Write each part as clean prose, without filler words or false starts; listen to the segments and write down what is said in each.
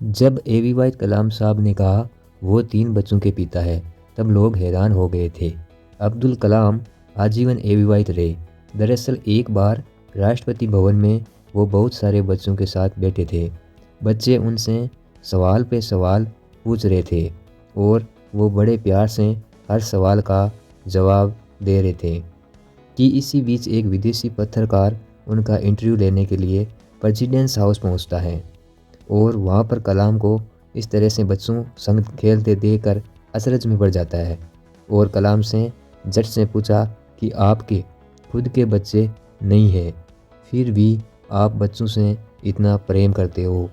जब एबी कलाम साहब ने कहा वो 3 बच्चों के पिता है, तब लोग हैरान हो गए थे। अब्दुल कलाम आजीवन एबी रहे। दरअसल एक बार राष्ट्रपति भवन में वो बहुत सारे बच्चों के साथ बैठे थे। बच्चे उनसे सवाल पे सवाल पूछ रहे थे और वो बड़े प्यार से हर सवाल का जवाब दे रहे थे कि इसी बीच एक विदेशी पत्रकार उनका इंटरव्यू लेने के लिए प्रेसिडेंट्स हाउस पहुंचता है और वहाँ पर कलाम को इस तरह से बच्चों संग खेलते देखकर अचरज में पड़ जाता है और कलाम से झट से पूछा कि आपके खुद के बच्चे नहीं हैं, फिर भी आप बच्चों से इतना प्रेम करते हो।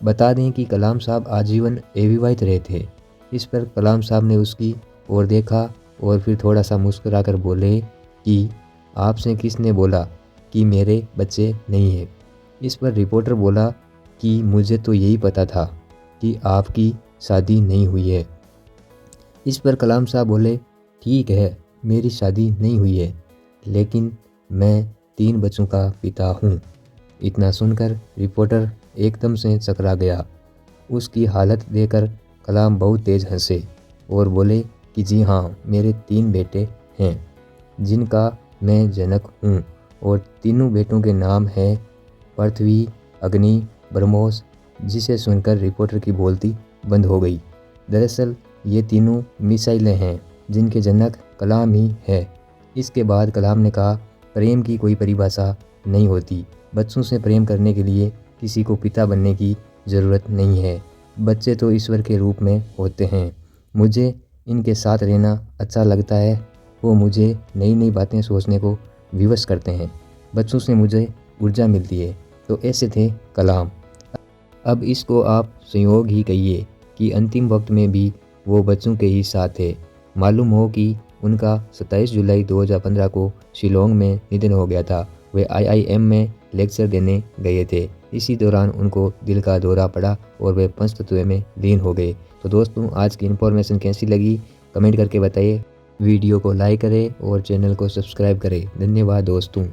बता दें कि कलाम साहब आजीवन अविवाहित रहे थे। इस पर कलाम साहब ने उसकी ओर देखा और फिर थोड़ा सा मुस्कुराकर बोले कि आपसे किसने बोला कि मेरे बच्चे नहीं हैं। इस पर रिपोर्टर बोला कि मुझे तो यही पता था कि आपकी शादी नहीं हुई है। इस पर कलाम साहब बोले, ठीक है मेरी शादी नहीं हुई है, लेकिन मैं 3 बच्चों का पिता हूँ। इतना सुनकर रिपोर्टर एकदम से चकरा गया। उसकी हालत देखकर कलाम बहुत तेज हंसे और बोले कि जी हाँ, मेरे 3 बेटे हैं जिनका मैं जनक हूँ और तीनों बेटों के नाम हैं पृथ्वी, अग्नि, ब्रह्मोस। जिसे सुनकर रिपोर्टर की बोलती बंद हो गई। दरअसल ये तीनों मिसाइलें हैं जिनके जनक कलाम ही है। इसके बाद कलाम ने कहा, प्रेम की कोई परिभाषा नहीं होती। बच्चों से प्रेम करने के लिए किसी को पिता बनने की ज़रूरत नहीं है। बच्चे तो ईश्वर के रूप में होते हैं। मुझे इनके साथ रहना अच्छा लगता है। वो मुझे नई नई बातें सोचने को विवश करते हैं। बच्चों से मुझे ऊर्जा मिलती है। तो ऐसे थे कलाम। अब इसको आप संयोग ही कहिए कि अंतिम वक्त में भी वो बच्चों के ही साथ थे। मालूम हो कि उनका 27 जुलाई 2015 को शिलोंग में निधन हो गया था। वे IIM में लेक्चर देने गए थे। इसी दौरान उनको दिल का दौरा पड़ा और वे पंचतत्व में लीन हो गए। तो दोस्तों, आज की इन्फॉर्मेशन कैसी लगी कमेंट करके बताइए। वीडियो को लाइक करें और चैनल को सब्सक्राइब करें। धन्यवाद दोस्तों।